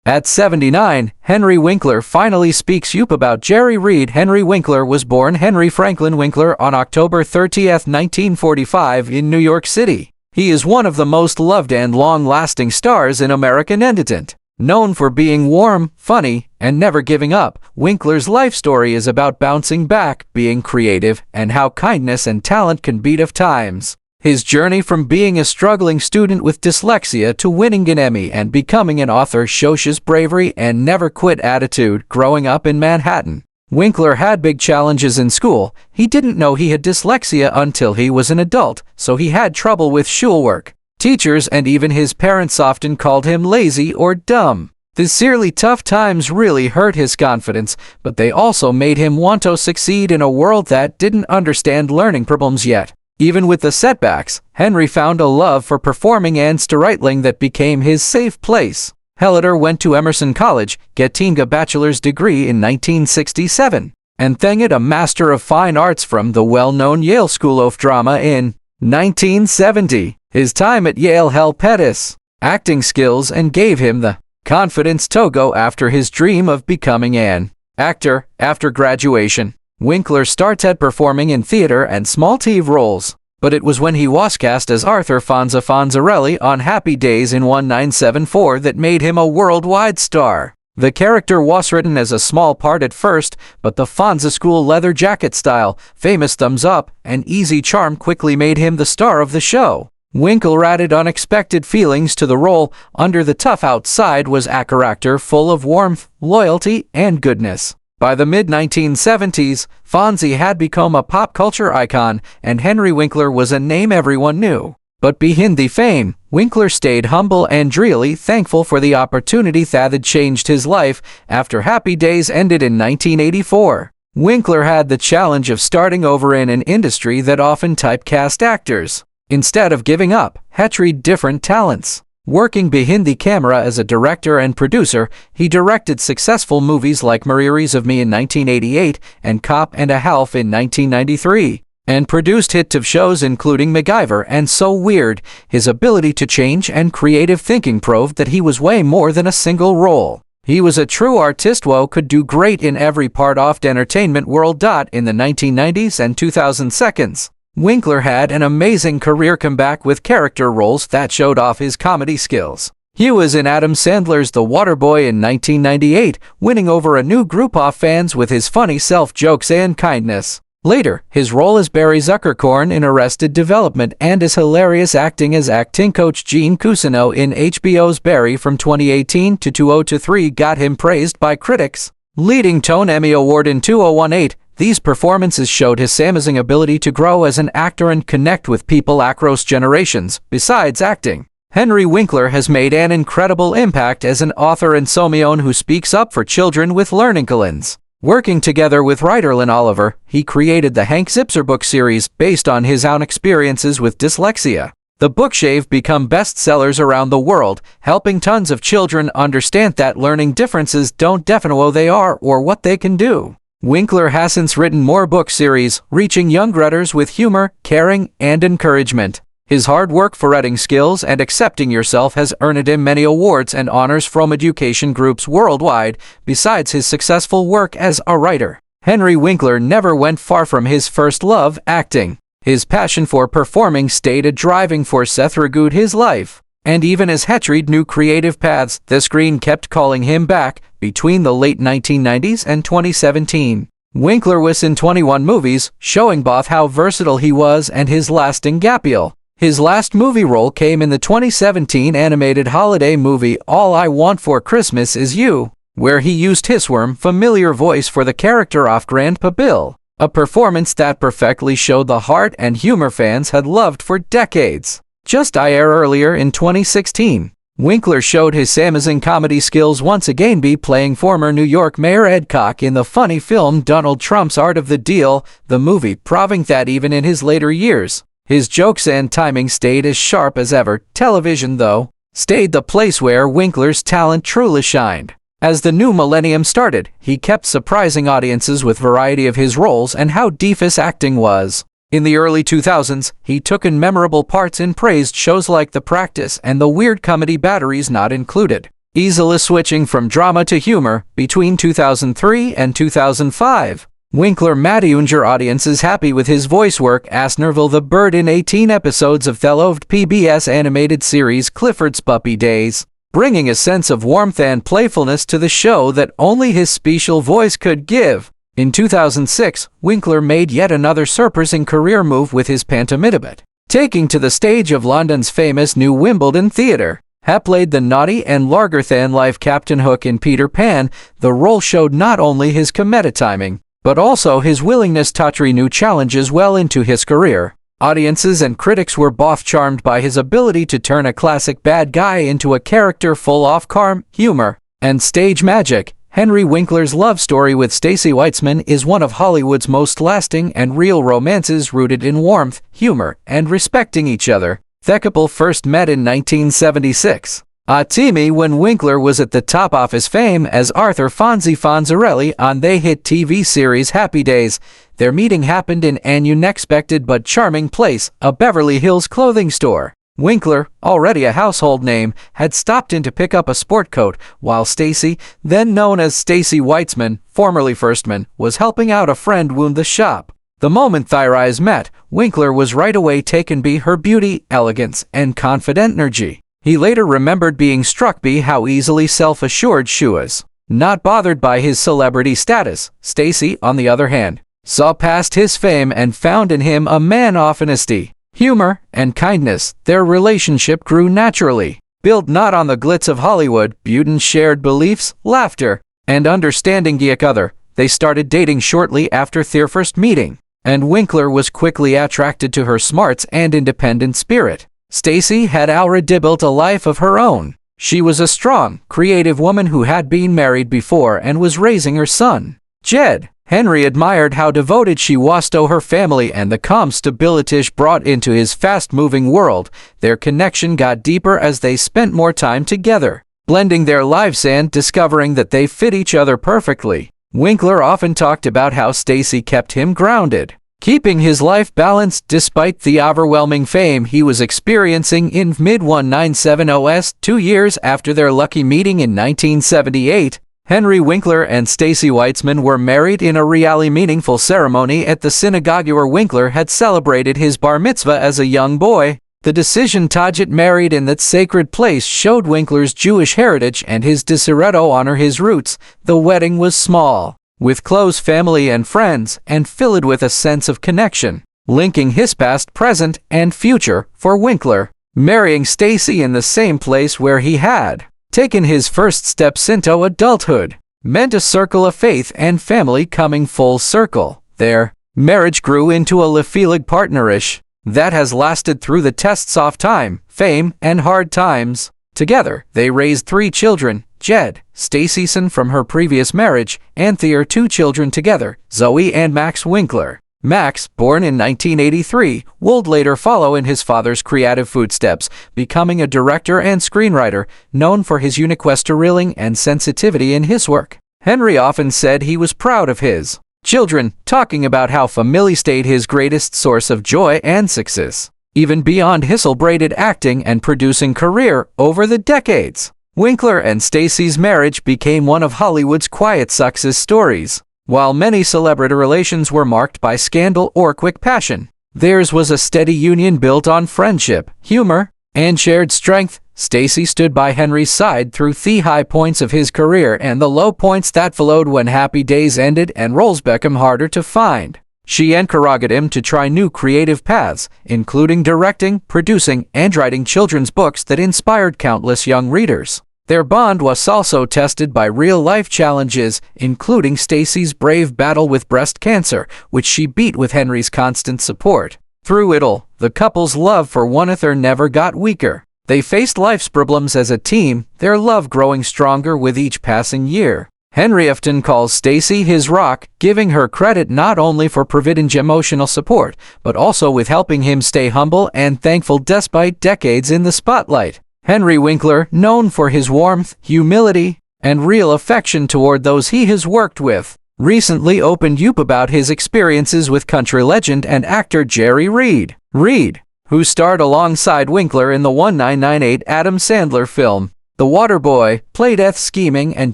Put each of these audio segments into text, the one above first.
At 79, Henry Winkler finally speaks up about Jerry Reed. Henry Winkler was born Henry Franklin Winkler on October 30th, 1945 in New York City. He is one of the most loved and long-lasting stars in American entertainment. Known for being warm, funny, and never giving up, Winkler's life story is about bouncing back, being creative, and how kindness and talent can beat of times. His journey from being a struggling student with dyslexia to winning an Emmy and becoming an author shows his bravery and never-quit attitude growing up in Manhattan. Winkler had big challenges in school. He didn't know he had dyslexia until he was an adult, so he had trouble with schoolwork. Teachers and even his parents often called him lazy or dumb. These really tough times really hurt his confidence, but they also made him want to succeed in a world that didn't understand learning problems yet. Even with the setbacks, Henry found a love for performing and storytelling that became his safe place. Helleter went to Emerson College, getting a bachelor's degree in 1967, and then a Master of Fine Arts from the well-known Yale School of Drama in 1970. His time at Yale helped his acting skills and gave him the confidence to go after his dream of becoming an actor. After graduation, Winkler started performing in theater and small TV roles, but it was when he was cast as Arthur Fonza Fonzarelli on Happy Days in 1974 that made him a worldwide star. The character was written as a small part at first, but the Fonza school leather jacket style, famous thumbs up, and easy charm quickly made him the star of the show. Winkler added unexpected feelings to the role. Under the tough outside was a character full of warmth, loyalty, and goodness. By the mid-1970s, Fonzie had become a pop culture icon, and Henry Winkler was a name everyone knew. But behind the fame, Winkler stayed humble and really thankful for the opportunity that had changed his life. After Happy Days ended in 1984, Winkler had the challenge of starting over in an industry that often typecast actors. Instead of giving up, he tried different talents. Working behind the camera as a director and producer, he directed successful movies like Memories of Me in 1988 and Cop and a Half in 1993, and produced hit TV shows including MacGyver and So Weird. His ability to change and creative thinking proved that he was way more than a single role. He was a true artist who could do great in every part of the entertainment world. In the 1990s and 2000s, Winkler had an amazing career comeback with character roles that showed off his comedy skills. He was in Adam Sandler's The Waterboy in 1998, winning over a new group of fans with his funny self-jokes and kindness. Later, his role as Barry Zuckerkorn in Arrested Development and his hilarious acting as acting coach Gene Cousineau in HBO's Barry from 2018 to 2023 got him praised by critics, leading to an Emmy Award in 2018. These performances showed his amazing ability to grow as an actor and connect with people across generations. Besides acting, Henry Winkler has made an incredible impact as an author and someone who speaks up for children with learning challenges. Working together with writer Lynn Oliver, he created the Hank Zipser book series based on his own experiences with dyslexia. The books have become bestsellers around the world, helping tons of children understand that learning differences don't define who they are or what they can do. Winkler has since written more book series, reaching young readers with humor, caring, and encouragement. His hard work for writing skills and accepting yourself has earned him many awards and honors from education groups worldwide. Besides his successful work as a writer, Henry Winkler never went far from his first love, acting. His passion for performing stayed a driving force throughout his life. And even as he tried new creative paths, the screen kept calling him back. Between the late 1990s and 2017, Winkler was in 21 movies, showing both how versatile he was and his lasting appeal. His last movie role came in the 2017 animated holiday movie All I Want for Christmas Is You, where he used his warm, familiar voice for the character of Grandpa Bill, a performance that perfectly showed the heart and humor fans had loved for decades. Just a year earlier in 2016, Winkler showed his amazing comedy skills once again by playing former New York Mayor Ed Koch in the funny film Donald Trump's Art of the Deal, the movie proving that even in his later years, his jokes and timing stayed as sharp as ever. Television, though, stayed the place where Winkler's talent truly shined. As the new millennium started, he kept surprising audiences with variety of his roles and how deep his acting was. In the early 2000s, he took in memorable parts in praised shows like The Practice and the weird comedy Batteries Not Included. easily switching from drama to humor between 2003 and 2005. Winkler made younger audiences happy with his voice work as Nerval the Bird in 18 episodes of the loved PBS animated series Clifford's Puppy Days, bringing a sense of warmth and playfulness to the show that only his special voice could give. In 2006, Winkler made yet another surprising career move with his pantomime, taking to the stage of London's famous New Wimbledon Theatre. He played the naughty and larger-than-life Captain Hook in Peter Pan. The role showed not only his comedic timing, but also his willingness to try new challenges well into his career. Audiences and critics were both charmed by his ability to turn a classic bad guy into a character full of charm, humor, and stage magic. Henry Winkler's love story with Stacey Weitzman is one of Hollywood's most lasting and real romances rooted in warmth, humor, and respecting each other. The couple first met in 1976. A teamy when Winkler was at the top of his fame as Arthur Fonzie Fonzarelli on the hit TV series Happy Days. Their meeting happened in an unexpected but charming place, a Beverly Hills clothing store. Winkler, already a household name, had stopped in to pick up a sport coat, while Stacey, then known as Stacey Weitzman, formerly Firstman, was helping out a friend wound the shop. The moment their eyes met, Winkler was right away taken by her beauty, elegance, and confident energy. He later remembered being struck by how easily self-assured she was. Not bothered by his celebrity status, Stacey, on the other hand, saw past his fame and found in him a man of honesty, humor, and kindness. Their relationship grew naturally, built not on the glitz of Hollywood, but shared beliefs, laughter, and understanding each other. They started dating shortly after their first meeting, and Winkler was quickly attracted to her smarts and independent spirit. Stacey had already built a life of her own. She was a strong, creative woman who had been married before and was raising her son, Jed. Henry admired how devoted she was to her family and the calm stability she brought into his fast-moving world. Their connection got deeper as they spent more time together, blending their lives and discovering that they fit each other perfectly. Winkler often talked about how Stacey kept him grounded, keeping his life balanced despite the overwhelming fame he was experiencing in mid-1970s. 2 years after their lucky meeting in 1978, Henry Winkler and Stacey Weitzman were married in a really meaningful ceremony at the synagogue where Winkler had celebrated his bar mitzvah as a young boy. The decision to get married in that sacred place showed Winkler's Jewish heritage and his desire to honor his roots. The wedding was small, with close family and friends, and filled with a sense of connection, linking his past, present, and future. For Winkler, marrying Stacey in the same place where he had taken his first steps into adulthood meant a circle of faith and family coming full circle. Their marriage grew into a lifelong partnership that has lasted through the tests of time, fame, and hard times. Together, they raised 3 children, Jed, Staceyson from her previous marriage, and their 2 children together, Zoe and Max Winkler. Max, born in 1983, would later follow in his father's creative footsteps, becoming a director and screenwriter, known for his unique storytelling and sensitivity in his work. Henry often said he was proud of his children, talking about how family stayed his greatest source of joy and success, even beyond his celebrated acting and producing career over the decades. Winkler and Stacey's marriage became one of Hollywood's quiet success stories. While many celebrity relations were marked by scandal or quick passion, theirs was a steady union built on friendship, humor, and shared strength. Stacey stood by Henry's side through the high points of his career and the low points that followed when Happy Days ended and roles became harder to find. She encouraged him to try new creative paths, including directing, producing, and writing children's books that inspired countless young readers. Their bond was also tested by real-life challenges, including Stacey's brave battle with breast cancer, which she beat with Henry's constant support. Through it all, the couple's love for one another never got weaker. They faced life's problems as a team, their love growing stronger with each passing year. Henry often calls Stacey his rock, giving her credit not only for providing emotional support, but also with helping him stay humble and thankful despite decades in the spotlight. Henry Winkler, known for his warmth, humility, and real affection toward those he has worked with, recently opened up about his experiences with country legend and actor Jerry Reed. Reed, who starred alongside Winkler in the 1998 Adam Sandler film The Waterboy played a scheming and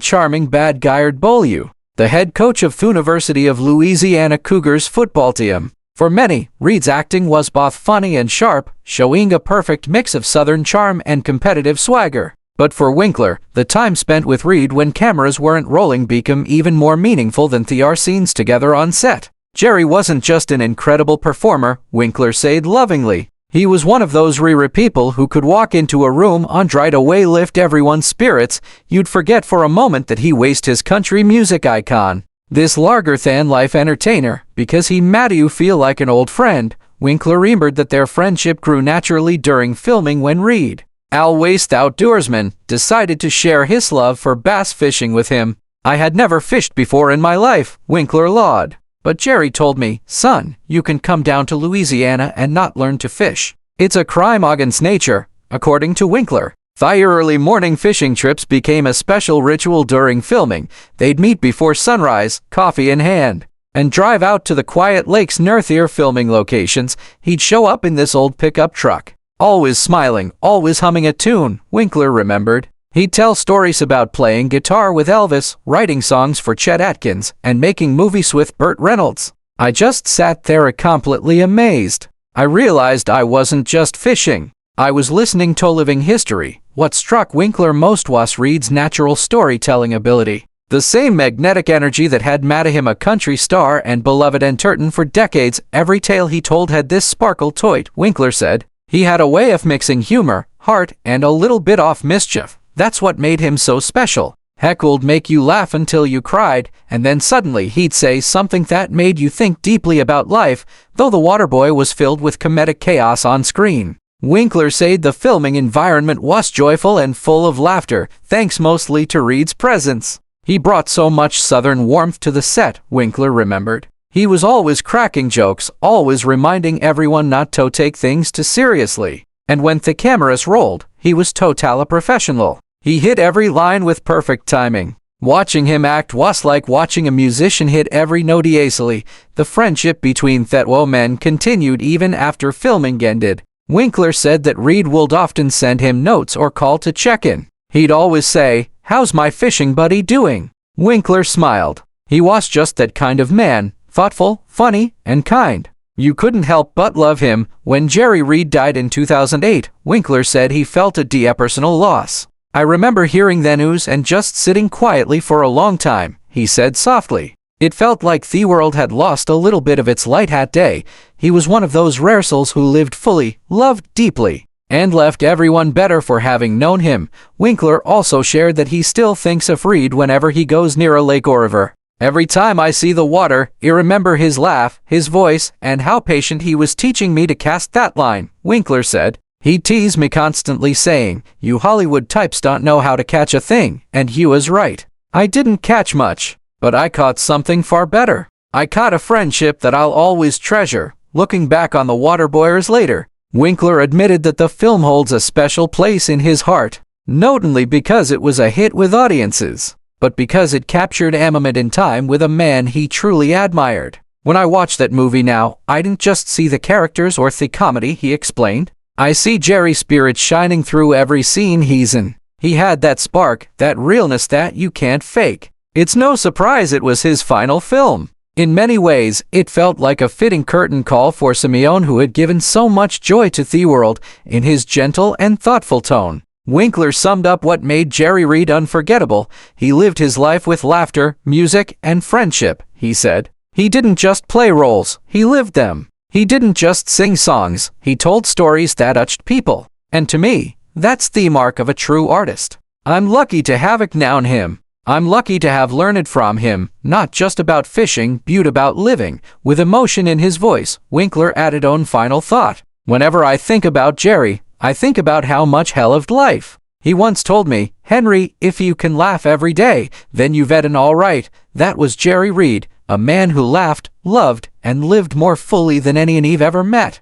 charming bad guy Beaulieu, the head coach of the University of Louisiana Cougars football team. For many, Reed's acting was both funny and sharp, showing a perfect mix of Southern charm and competitive swagger. But for Winkler, the time spent with Reed when cameras weren't rolling became even more meaningful than their scenes together on set. Jerry wasn't just an incredible performer, Winkler said lovingly. He was one of those rare people who could walk into a room and right away lift everyone's spirits. You'd forget for a moment that he was his country music icon. This larger-than-life entertainer, because he made you feel like an old friend. Winkler remembered that their friendship grew naturally during filming when Reed, Al Waste outdoorsman, decided to share his love for bass fishing with him. I had never fished before in my life, Winkler lauded. But Jerry told me, son, you can come down to Louisiana and not learn to fish. It's a crime against nature, according to Winkler. Their early morning fishing trips became a special ritual during filming. They'd meet before sunrise, coffee in hand, and drive out to the quiet lakes near their filming locations. He'd show up in this old pickup truck, always smiling, always humming a tune, Winkler remembered. He'd tell stories about playing guitar with Elvis, writing songs for Chet Atkins, and making movies with Burt Reynolds. I just sat there completely amazed. I realized I wasn't just fishing. I was listening to living history. What struck Winkler most was Reed's natural storytelling ability. The same magnetic energy that had made him a country star and beloved entertain for decades. Every tale he told had this sparkle to it, Winkler said. He had a way of mixing humor, heart, and a little bit of mischief. That's what made him so special. Heck'd make you laugh until you cried, and then suddenly he'd say something that made you think deeply about life, though the Waterboy was filled with comedic chaos on screen. Winkler said the filming environment was joyful and full of laughter, thanks mostly to Reed's presence. He brought so much Southern warmth to the set, Winkler remembered. He was always cracking jokes, always reminding everyone not to take things too seriously. And when the cameras rolled, he was totally professional. He hit every line with perfect timing. Watching him act was like watching a musician hit every note easily. The friendship between the two men continued even after filming ended. Winkler said that Reed would often send him notes or call to check in. He'd always say, "How's my fishing buddy doing?" Winkler smiled. He was just that kind of man, thoughtful, funny, and kind. You couldn't help but love him. When Jerry Reed died in 2008, Winkler said he felt a deep personal loss. I remember hearing the news and just sitting quietly for a long time, he said softly. It felt like the world had lost a little bit of its light that day. He was one of those rare souls who lived fully, loved deeply, and left everyone better for having known him. Winkler also shared that he still thinks of Reed whenever he goes near a lake or river. Every time I see the water, I remember his laugh, his voice, and how patient he was teaching me to cast that line, Winkler said. He teased me constantly saying, "You Hollywood types don't know how to catch a thing," and he was right. I didn't catch much, but I caught something far better. I caught a friendship that I'll always treasure. Looking back on the Waterboy years later, Winkler admitted that the film holds a special place in his heart, not only because it was a hit with audiences, but because it captured a moment in time with a man he truly admired. When I watch that movie now, I didn't just see the characters or the comedy, he explained. I see Jerry's spirit shining through every scene he's in. He had that spark, that realness that you can't fake. It's no surprise it was his final film. In many ways, it felt like a fitting curtain call for someone who had given so much joy to the world in his gentle and thoughtful tone. Winkler summed up what made Jerry Reed unforgettable. He lived his life with laughter, music, and friendship, he said. He didn't just play roles, he lived them. He didn't just sing songs, he told stories that touched people. And to me, that's the mark of a true artist. I'm lucky to have known him. I'm lucky to have learned from him, not just about fishing, but about living, with emotion in his voice, Winkler added on final thought. Whenever I think about Jerry, I think about how much he loved life. He once told me, "Henry, if you can laugh every day, then you've had an all right." That was Jerry Reed, a man who laughed, loved, and lived more fully than anyone I've ever met.